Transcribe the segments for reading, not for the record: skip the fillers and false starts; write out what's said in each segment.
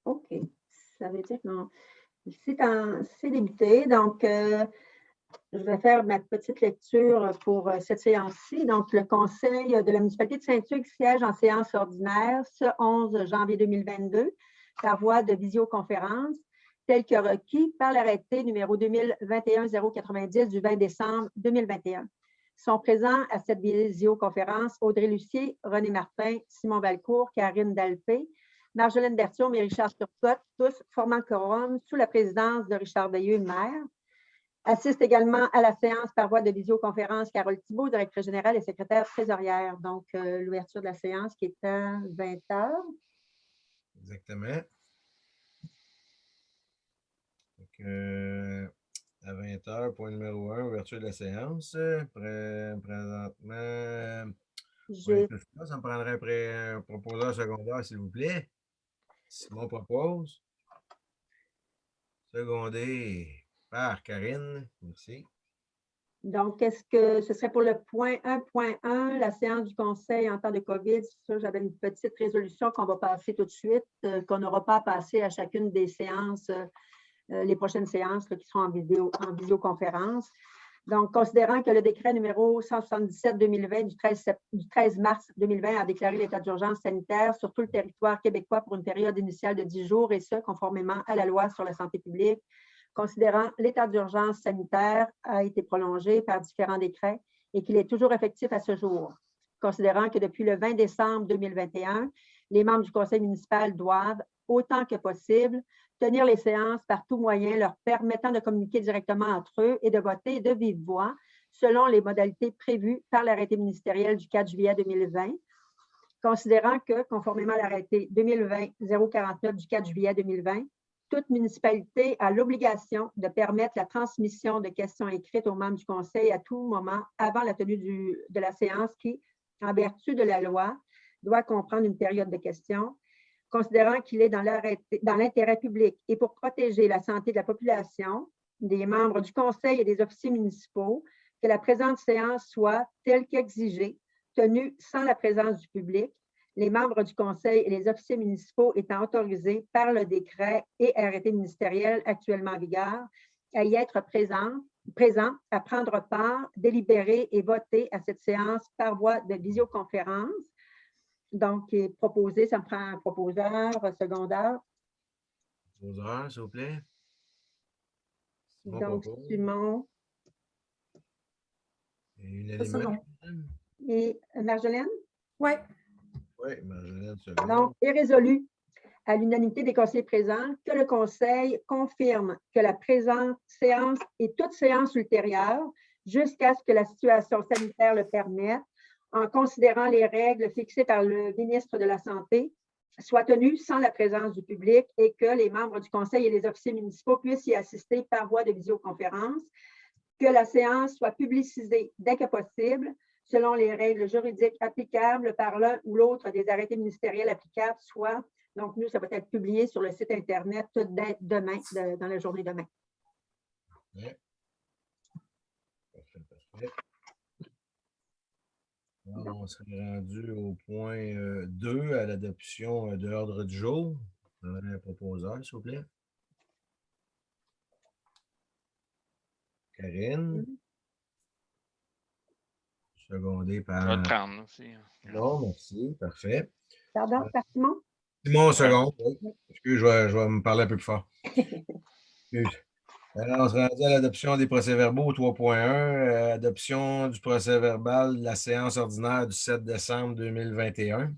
OK. Ça veut dire que c'est débuté. Donc, je vais faire ma petite lecture pour cette séance-ci. Donc, le Conseil de la municipalité de Saint-Hugues siège en séance ordinaire ce 11 janvier 2022 par voie de visioconférence, tel que requis par l'arrêté numéro 2021-090 du 20 décembre 2021. Sont présents à cette visioconférence Audrey Lucier, René Martin, Simon Valcourt, Karine Dalpé, Marjolaine Berthiaume et Richard Turcotte, tous formant quorum sous la présidence de Richard Veilleux, maire. Assiste également à la séance par voie de visioconférence Carole Thibault, directrice générale et secrétaire trésorière. Donc, l'ouverture de la séance qui est à 20 heures. Exactement. Donc, à 20 h, point numéro 1, ouverture de la séance. Présentement, ça me prendrait un proposeur secondaire, s'il vous plaît. Simon propose. Secondé par Karine. Merci. Donc, est-ce que ce serait pour le point 1.1, la séance du Conseil en temps de COVID? Ça, j'avais une petite résolution qu'on va passer tout de suite, qu'on n'aura pas à passer à chacune des séances, les prochaines séances qui seront en visioconférence. Donc, considérant que le décret numéro 177-2020 du 13 mars 2020 a déclaré l'état d'urgence sanitaire sur tout le territoire québécois pour une période initiale de 10 jours, et ce, conformément à la loi sur la santé publique, considérant l'état d'urgence sanitaire a été prolongé par différents décrets et qu'il est toujours effectif à ce jour. Considérant que depuis le 20 décembre 2021, les membres du conseil municipal doivent, autant que possible, tenir les séances par tout moyen leur permettant de communiquer directement entre eux et de voter de vive voix selon les modalités prévues par l'arrêté ministériel du 4 juillet 2020. Considérant que, conformément à l'arrêté 2020-049 du 4 juillet 2020, toute municipalité a l'obligation de permettre la transmission de questions écrites aux membres du conseil à tout moment avant la tenue de la séance qui, en vertu de la loi, doit comprendre une période de questions. Considérant qu'il est dans l'intérêt public et pour protéger la santé de la population, des membres du conseil et des officiers municipaux, que la présente séance soit, telle qu'exigée, tenue sans la présence du public, les membres du conseil et les officiers municipaux étant autorisés par le décret et arrêté ministériel actuellement en vigueur à y être présents, à prendre part, délibérer et voter à cette séance par voie de visioconférence. Donc, proposé, ça me prend un proposeur, secondaire. Proposeur, s'il vous plaît. Donc, Simon. Et unanimement. Et Marjolaine? Oui. Oui, Marjolaine, seconde. Donc, est résolu à l'unanimité des conseillers présents que le Conseil confirme que la présente séance et toute séance ultérieure, jusqu'à ce que la situation sanitaire le permette, en considérant les règles fixées par le ministre de la Santé, soit tenue sans la présence du public et que les membres du Conseil et les officiers municipaux puissent y assister par voie de visioconférence, que la séance soit publicisée dès que possible, selon les règles juridiques applicables par l'un ou l'autre des arrêtés ministériels applicables, soit, donc nous, ça va être publié sur le site Internet dès demain, dans la journée demain. Ouais. Parfait. Alors, on serait rendu au point 2, à l'adoption de l'ordre du jour. Un proposeur, s'il vous plaît. Karine. Secondé par... Je vais le prendre aussi. Non, merci. Parfait. Pardon, par Simon? Simon, seconde. Oui. Excuse, je vais me parler un peu plus fort. Excuse. Alors, on se rendu à l'adoption des procès-verbaux 3.1, adoption du procès-verbal de la séance ordinaire du 7 décembre 2021.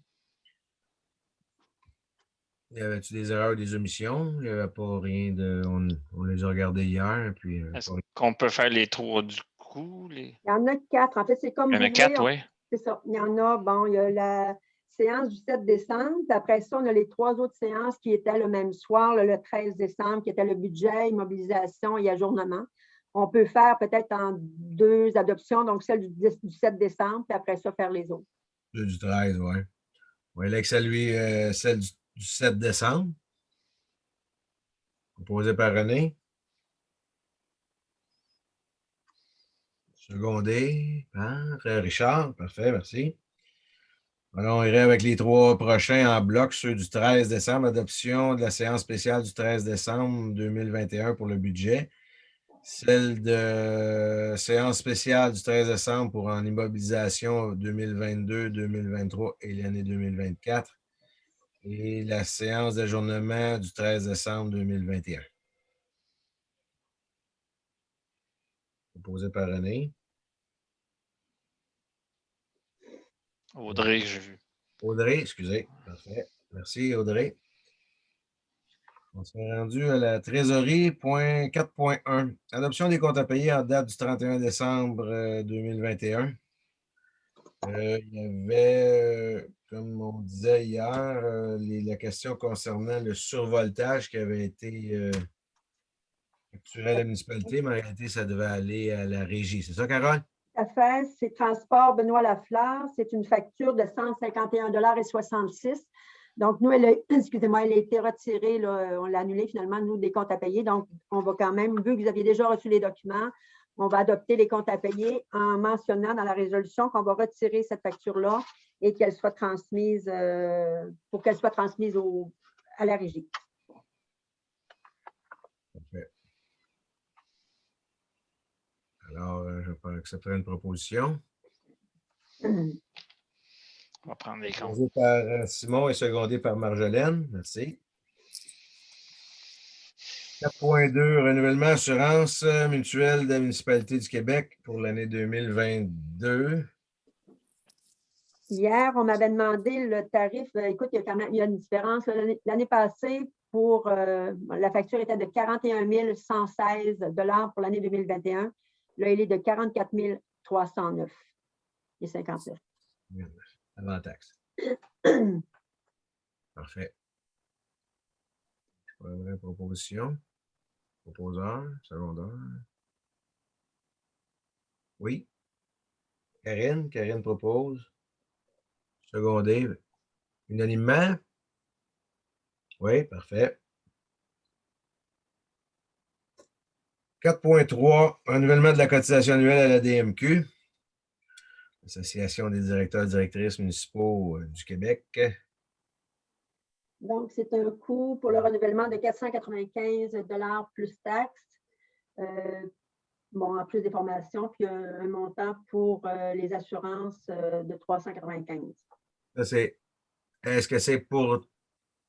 Y avait-tu des erreurs ou des omissions? Il n'y avait pas rien de... On les a regardés hier. Est-ce qu'on peut faire les trois du coup? Il y en a 4. En fait, c'est comme Il y en a 4, oui. C'est ça. Il y en a, bon, il y a la séance du 7 décembre. Puis après ça, on a les 3 autres séances qui étaient le même soir, le 13 décembre, qui était le budget, immobilisation et ajournement. On peut faire peut-être en 2 adoptions, donc celle du 7 décembre, puis après ça, faire les autres. Du 13, oui. On va aller avec celle du 7 décembre. Proposée par René. Secondé par Richard. Parfait, merci. Alors, on irait avec les 3 prochains en bloc, ceux du 13 décembre, adoption de la séance spéciale du 13 décembre 2021 pour le budget. Celle de séance spéciale du 13 décembre pour en immobilisation 2022, 2023 et l'année 2024. Et la séance d'ajournement du 13 décembre 2021. Proposé par René. Audrey, j'ai vu. Audrey, excusez. Parfait. Merci, Audrey. On s'est rendu à la trésorerie, point 4.1. Adoption des comptes à payer en date du 31 décembre 2021. Il y avait, comme on disait hier, la question concernant le survoltage qui avait été facturé à la municipalité, mais en réalité, ça devait aller à la régie. C'est ça, Carole? Tout à fait, c'est Transport Benoît Lafleur. C'est une facture de 151,66 $. Donc, nous, excusez-moi, elle a été retirée, là, on l'a annulée finalement, nous, des comptes à payer. Donc, on va quand même, vu que vous aviez déjà reçu les documents, on va adopter les comptes à payer en mentionnant dans la résolution qu'on va retirer cette facture-là et qu'elle soit transmise, pour qu'elle soit transmise à la régie. Parfait. Alors, je peux accepter une proposition. On va prendre les comptes. Proposé par Simon et secondé par Marjolaine. Merci. 4.2, renouvellement assurance mutuelle de la municipalité du Québec pour l'année 2022. Hier, on m'avait demandé le tarif. Écoute, il y a quand même une différence. L'année passée, la facture était de 41 116 $ pour l'année 2021. Là, il est de 44 309,59 $. Avant taxe. Parfait. Pas de vraie proposition. Proposeur, secondaire. Oui. Karine propose. Secondé. Unanimement? Oui, parfait. 4.3, renouvellement de la cotisation annuelle à la DMQ, Association des directeurs et directrices municipaux du Québec. Donc, c'est un coût pour le renouvellement de 495 $ plus taxes. En plus des formations, puis un montant pour les assurances de 395. Est-ce que c'est pour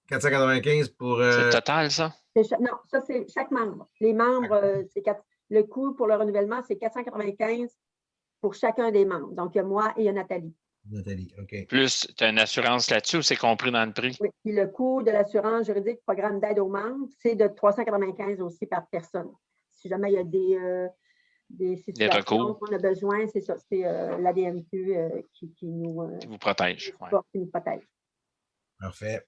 495 pour. C'est total, ça? Non, ça, c'est chaque membre. Les membres, le coût pour le renouvellement, c'est 495 pour chacun des membres. Donc, il y a moi et il y a Nathalie. Nathalie, OK. Plus, tu as une assurance là-dessus ou c'est compris dans le prix? Oui, puis le coût de l'assurance juridique, programme d'aide aux membres, c'est de 395 aussi par personne. Si jamais il y a des situations qu'on a besoin, c'est ça, c'est la DMQ qui vous protège. Qui nous protège. Parfait.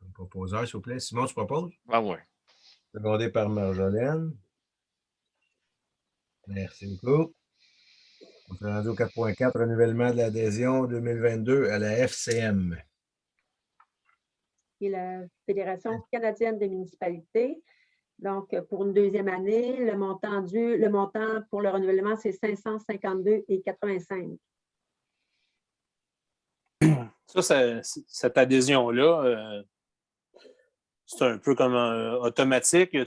Un proposeur, s'il vous plaît. Simon, tu proposes? Ah oui. Secondé par Marjolaine. Merci beaucoup. On s'est rendu au 4.4, renouvellement de l'adhésion 2022 à la FCM. Qui est la Fédération canadienne des municipalités. Donc, pour une deuxième année, le montant pour le renouvellement, c'est 552,85 $. Ça, cette adhésion-là, c'est un peu comme automatique.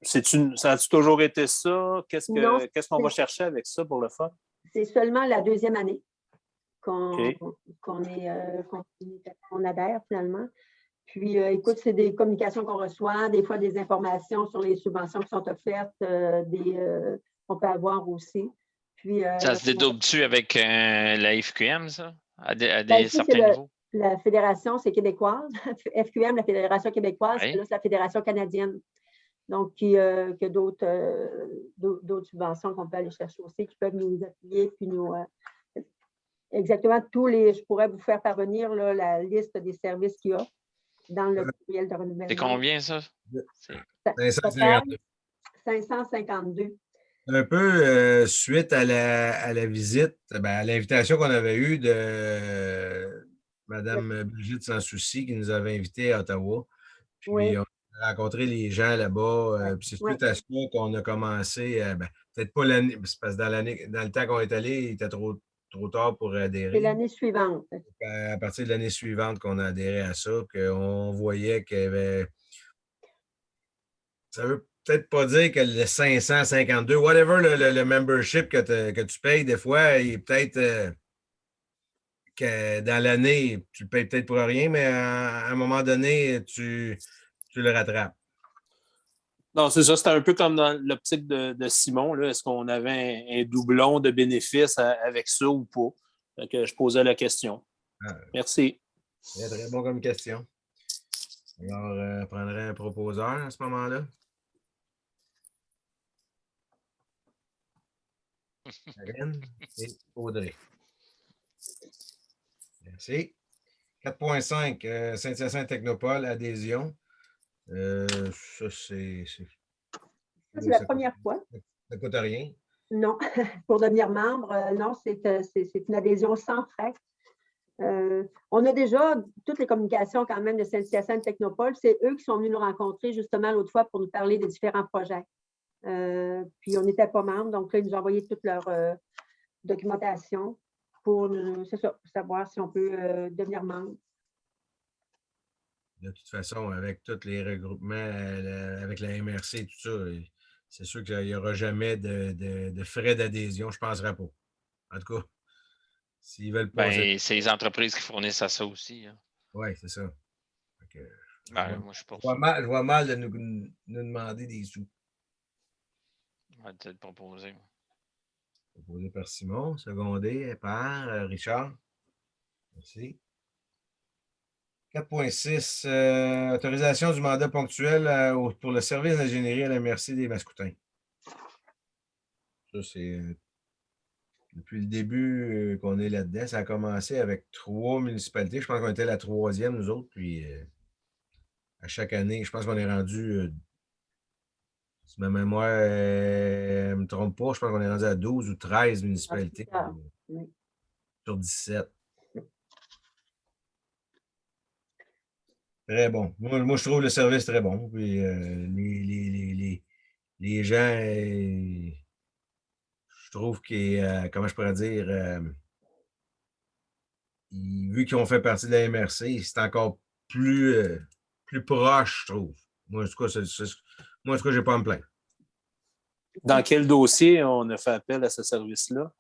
Ça a-tu toujours été ça? Qu'est-ce qu'on va chercher avec ça pour le fun? C'est seulement la deuxième année qu'on adhère finalement. Puis, écoute, c'est des communications qu'on reçoit, des fois des informations sur les subventions qui sont offertes, qu'on peut avoir aussi. Puis, ça se dédouble-tu avec la FQM, ça? À certains niveaux? La fédération, c'est québécoise. FQM, la Fédération québécoise, Oui. là, c'est la Fédération canadienne. Donc, qui a d'autres subventions qu'on peut aller chercher aussi, qui peuvent nous appuyer, puis exactement je pourrais vous faire parvenir là, la liste des services qu'il y a dans le courriel de renouvellement. C'est combien, ça? 552. 552. Un peu suite à la visite, à l'invitation qu'on avait eue de Mme Brigitte Sans Souci qui nous avait invités à Ottawa. Puis oui. on a rencontré les gens là-bas. Puis c'est suite à ça qu'on a commencé, peut-être pas l'année, parce que dans le temps qu'on est allé, il était trop trop tard pour C'est adhérer. l'année suivante. À partir de l'année suivante qu'on a adhéré à ça, qu'on voyait qu'il y avait. Ça veut peut-être pas dire que le 552, whatever le membership que tu payes, des fois, il est peut-être que dans l'année, tu le payes peut-être pour rien, mais à un moment donné, tu le rattrapes. Non, c'est ça. C'était un peu comme dans l'optique de Simon. Est-ce qu'on avait un doublon de bénéfices avec ça ou pas? Donc, je posais la question. Merci. C'est très bon comme question. Alors, on prendrait un proposeur à ce moment-là. Karine et Audrey. Merci. 4.5, Saint-Hyacinthe Technopole, adhésion. Ça, c'est. Ça, c'est la première fois. Ça ne coûte rien. Non, pour devenir membre, non, c'est une adhésion sans frais. On a déjà toutes les communications quand même de Saint-Hyacinthe Technopole. C'est eux qui sont venus nous rencontrer justement l'autre fois pour nous parler des différents projets. Puis on n'était pas membre, donc là, ils nous ont envoyé toute leur documentation pour savoir si on peut devenir membre. De toute façon, avec tous les regroupements, avec la MRC et tout ça, c'est sûr qu'il n'y aura jamais de frais d'adhésion, je ne penserais pas. En tout cas, s'ils veulent pas. C'est les entreprises qui fournissent à ça aussi. Hein. Oui, c'est ça. Moi, je vois mal de nous demander des sous. On va peut-être proposer. Proposé par Simon, secondé par Richard. Merci. 4.6, autorisation du mandat ponctuel pour le service d'ingénierie à la MRC des Mascoutins. Ça, c'est depuis le début qu'on est là-dedans. Ça a commencé avec 3 municipalités. Je pense qu'on était la 3e, nous autres. Puis à chaque année, je pense qu'on est rendu, si ma mémoire ne me trompe pas, je pense qu'on est rendu à 12 ou 13 municipalités sur 17. Très bon. Moi, je trouve le service très bon. Puis les gens, je trouve qu'ils, comment je pourrais dire, vu qu'ils ont fait partie de la MRC, c'est encore plus proche, je trouve. Moi, en tout cas, je n'ai pas à me plaindre. Dans quel dossier on a fait appel à ce service-là?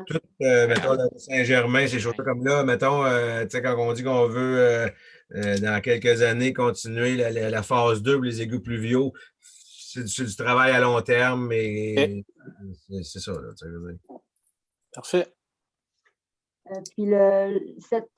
Tout, mettons, Saint-Germain, ces choses-là comme là, mettons, tu sais, quand on dit qu'on veut, dans quelques années, continuer la phase 2 pour les égouts pluviaux, c'est du travail à long terme, mais c'est ça, là, tu sais. Parfait. Puis cette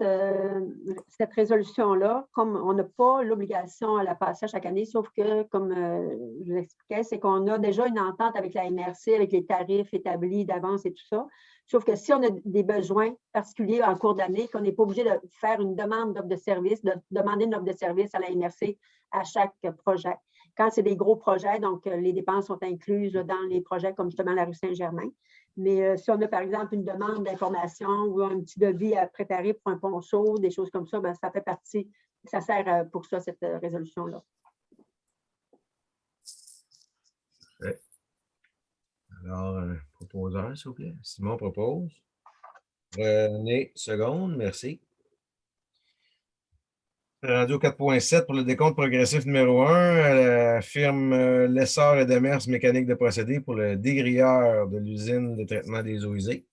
résolution-là, comme on n'a pas l'obligation à la passer à chaque année, sauf que, comme je vous expliquais, c'est qu'on a déjà une entente avec la MRC, avec les tarifs établis d'avance et tout ça. Sauf que si on a des besoins particuliers en cours d'année, qu'on n'est pas obligé de faire une demande d'offre de service, de demander une offre de service à la MRC à chaque projet. Quand c'est des gros projets, donc les dépenses sont incluses dans les projets comme justement la rue Saint-Germain. Mais si on a, par exemple, une demande d'information ou un petit devis à préparer pour un ponceau, des choses comme ça, bien, ça fait partie, ça sert pour ça, cette résolution-là. Ouais. Alors, proposeur, s'il vous plaît. Simon propose. René, seconde, merci. Rendu au 4.7 pour le décompte progressif numéro 1, la firme Lessard et Demers Mécanique de procédés pour le dégrilleur de l'usine de traitement des eaux usées.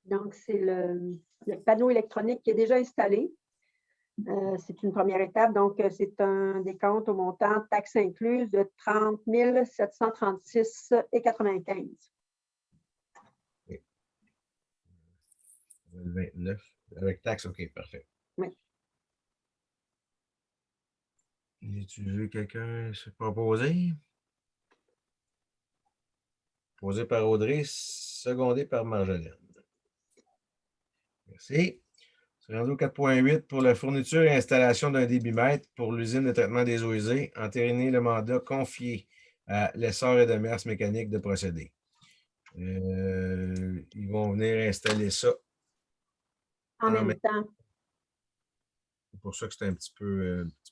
Donc, c'est le panneau électronique qui est déjà installé. C'est une première étape. Donc, c'est un décompte au montant taxes incluses de 30 736,95. Okay. 29. Avec taxe, OK, parfait. Oui. As-tu vu quelqu'un se proposer? Posé par Audrey, secondé par Marjolaine. Merci. C'est rendu au 4.8 pour la fourniture et installation d'un débitmètre pour l'usine de traitement des eaux usées. Entériner le mandat confié à Lessard et Demers Mécanique de procédés. Ils vont venir installer ça En même temps. C'est pour ça que c'est un petit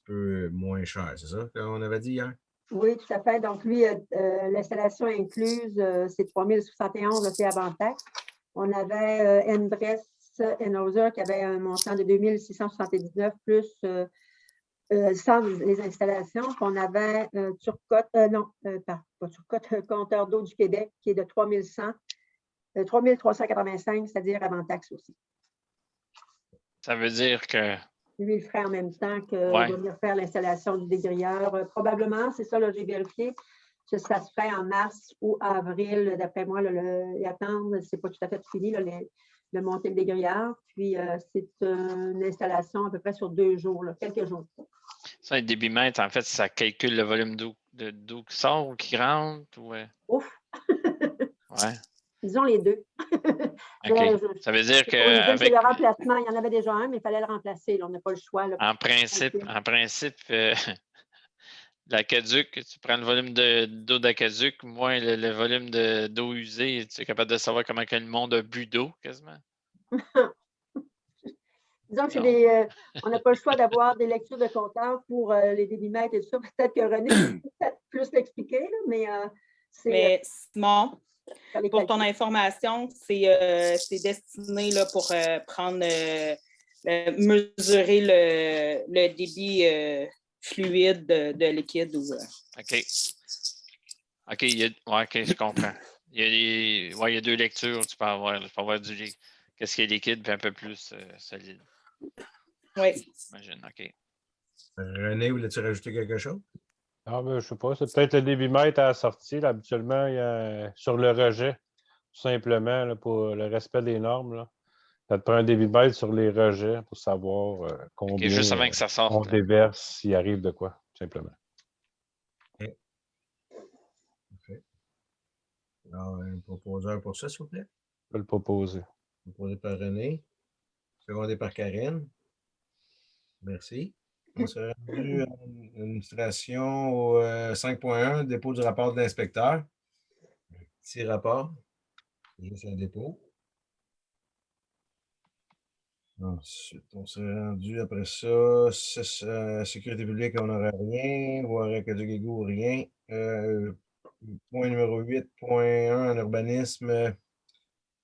peu moins cher. C'est ça qu'on avait dit hier? Oui, tout à fait. Donc, lui, l'installation incluse, c'est 3 071, là, c'est avant taxe. On avait Endress Enhauser qui avait un montant de 2 679 plus sans les installations. Puis on avait Turcotte, pas Turcotte, Compteur d'eau du Québec qui est de 3 100, 3 385, c'est-à-dire avant taxe aussi. Ça veut dire que. Lui, il ferait en même temps que Ouais. de venir faire l'installation du dégrilleur. Probablement, c'est ça, là, j'ai vérifié. Ça se fait en mars ou avril, d'après moi, y attendre, c'est pas tout à fait fini, là, de monter le dégrilleur. Puis, c'est une installation à peu près sur 2 jours, là, quelques jours. Ça, le débitmètre, en fait, ça calcule le volume d'eau qui sort ou qui rentre? Ou... Ouf! Ouais. Disons les deux. OK. Ça veut dire C'est qu'avec. le remplacement. Il y en avait déjà un, mais il fallait le remplacer. Là, on n'a pas le choix. Là, En principe, l'aqueduc, tu prends le volume d'eau d'aqueduc moins le volume d'eau usée, tu es capable de savoir comment que le monde a bu d'eau quasiment. Disons que on n'a pas le choix d'avoir des lectures de compteurs pour les débitmètres et tout ça. Peut-être que René peut peut-être plus l'expliquer, là, mais c'est. Mais Simon, pour ton information, c'est destiné là, pour mesurer le débit fluide de liquide. OK. OK, OK, je comprends. Il y a 2 lectures, tu peux avoir. Tu peux avoir qu'est-ce qui est liquide puis un peu plus solide. Oui. J'imagine, OK. René, voulais-tu rajouter quelque chose? Ah, ben, je ne sais pas. C'est peut-être le débitmètre à la sortie. Là, habituellement, sur le rejet, tout simplement, là, pour le respect des normes. Là. Ça te prend un débitmètre sur les rejets pour savoir combien juste avant que ça sorte, on déverse s'il arrive de quoi, tout simplement. Okay. Okay. Alors, un proposeur pour ça, s'il vous plaît? Je peux le proposer. Proposé par René. Secondé par Karine. Merci. On se rendu à l'administration au 5.1, dépôt du rapport de l'inspecteur. Petit rapport. Juste un dépôt. Ensuite, on s'est rendu après ça. Sécurité publique, on n'aurait rien. Voire aqueduc égout, rien. Point numéro 8.1 en urbanisme.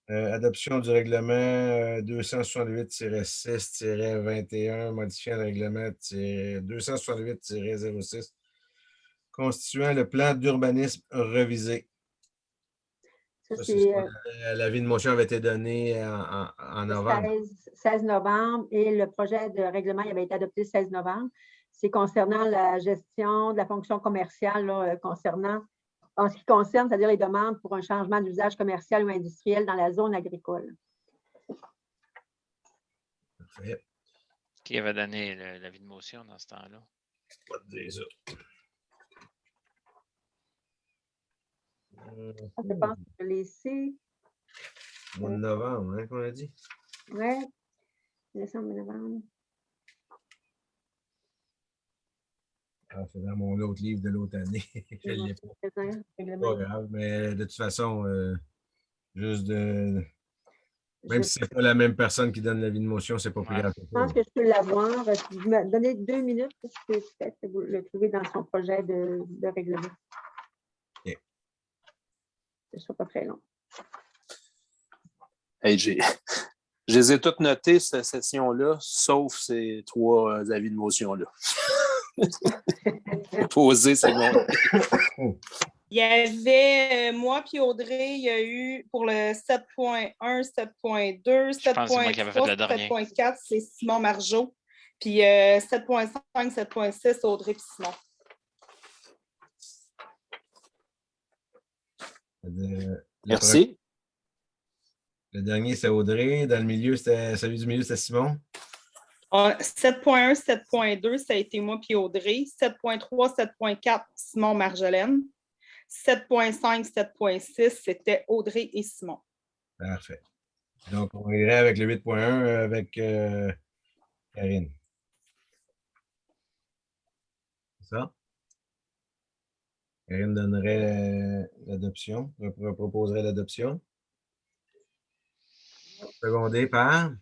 Adoption du règlement 268-6-21, modifiant le règlement 268-06, constituant le plan d'urbanisme revisé. L'avis de motion avait été donné en novembre. 16 novembre et le projet de règlement il avait été adopté le 16 novembre. C'est concernant la gestion de la fonction commerciale, là, en ce qui concerne, c'est-à-dire les demandes pour un changement d'usage commercial ou industriel dans la zone agricole. Parfait. Qui avait donné l'avis de motion dans ce temps-là? Pas de dire ça. Je pense que je l'ai ici. Mois de novembre, hein, qu'on a dit? Oui, décembre, novembre. Ah, c'est dans mon autre livre de l'autre année. Je ne l'ai pas. Pas grave, mais de toute façon, juste de. Même si ce n'est pas la même personne qui donne l'avis de motion, c'est pas plus grave. Je pense que je peux l'avoir. Vous me donnez 2 minutes, je peux peut-être le trouver dans son projet de règlement. OK. Ce ne sera pas très long. Hey, je les ai toutes notées, cette session-là, sauf ces 3 avis de motion-là. Posé, c'est bon. Il y avait moi puis Audrey, il y a eu pour le 7.1, 7.2, 7.3, 7.4, c'est Simon Margeau. Puis 7.5, 7.6, Audrey puis Simon. Merci. Le dernier, c'est Audrey. Dans le milieu, celui du milieu, c'était Simon. 7.1, 7.2, ça a été moi puis Audrey. 7.3, 7.4, Simon Marjolaine. 7.5, 7.6, c'était Audrey et Simon. Parfait. Donc, on irait avec le 8.1 avec Karine. C'est ça? Karine donnerait l'adoption, proposerait l'adoption. Secondé par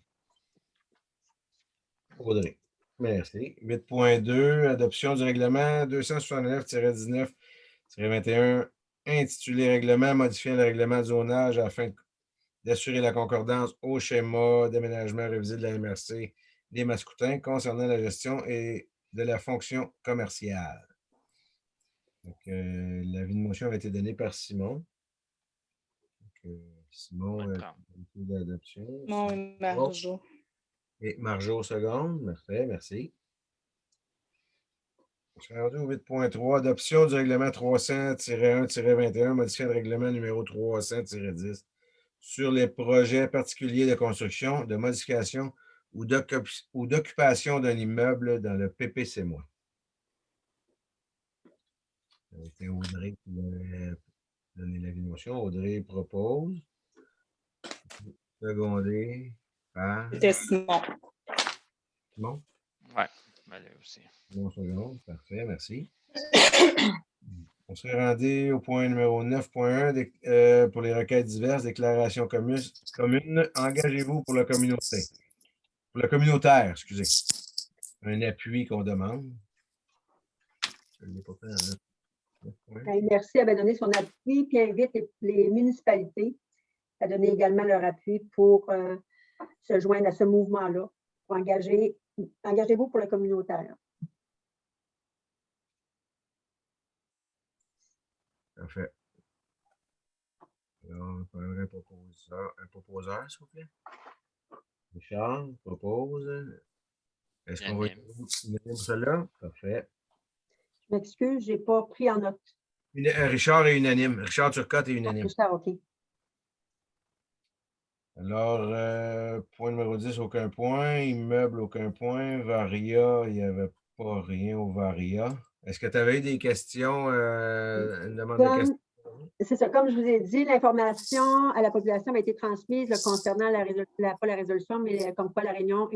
Audrey. Merci. 8.2, adoption du règlement 269-19-21, intitulé Règlement modifiant le règlement de zonage afin d'assurer la concordance au schéma d'aménagement révisé de la MRC des Mascoutins concernant la gestion et de la fonction commerciale. Donc, l'avis de motion avait été donné par Simon. Donc, Simon, d'adoption. Simon et Marjo. Et Marjo, seconde. Parfait, merci. Je suis rendu au 8.3, adoption du règlement 300-1-21, modifiant le règlement numéro 300-10 sur les projets particuliers de construction, de modification ou d'occupation d'un immeuble dans le PPC-moi. C'est Audrey qui va donner l'avis de motion. Audrey propose. Secondé par C'était Simon. Simon? Oui, là aussi. Bon, seconde. Parfait, merci. On serait rendu au point numéro 9.1 pour les requêtes diverses, déclaration commune. Engagez-vous pour la communauté. Pour le communautaire, excusez. Un appui qu'on demande. Merci avait donné son appui, puis invite les municipalités à donner également leur appui pour se joindre à ce mouvement-là. Engagez-vous pour le communautaire. Parfait. Alors, on prendrait un proposeur, s'il vous plaît. Richard propose. Est-ce qu'on va unanime pour cela? Parfait. Je m'excuse, je n'ai pas pris en note. Richard est unanime. Richard Turcotte est unanime. Richard, OK. Alors, point numéro 10, aucun point. Immeuble, aucun point. Varia, il n'y avait pas rien au Varia. Est-ce que tu avais eu des questions, une demande de questions? C'est ça, comme je vous ai dit, l'information à la population a été transmise concernant pas la résolution, mais comme quoi la réunion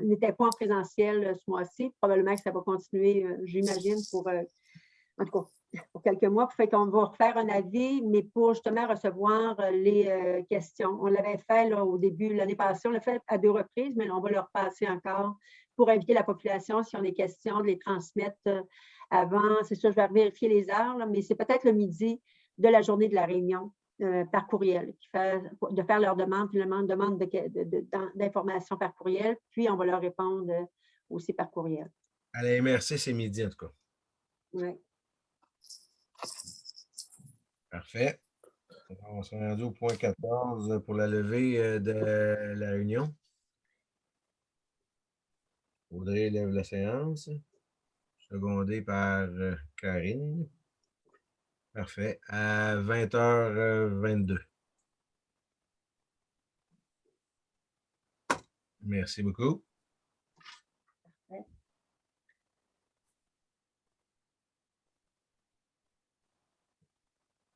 n'était pas en présentiel ce mois-ci. Probablement que ça va continuer, j'imagine, en tout cas, pour quelques mois. Fait qu'on va refaire un avis, mais pour justement recevoir les questions. On l'avait fait là, au début, l'année passée, on l'a fait à 2 reprises, mais on va le repasser encore pour inviter la population, si on a des questions, de les transmettre avant. C'est sûr, je vais vérifier les heures, là, mais c'est peut-être le midi de la journée de la réunion par courriel, de faire leur demande d'informations par courriel, puis on va leur répondre aussi par courriel. À la MRC, c'est midi, en tout cas. Oui. Parfait. On s'est rendu au point 14 pour la levée de la réunion. Audrey lève la séance. Secondé par Karine. Parfait. À 20h22. Merci beaucoup.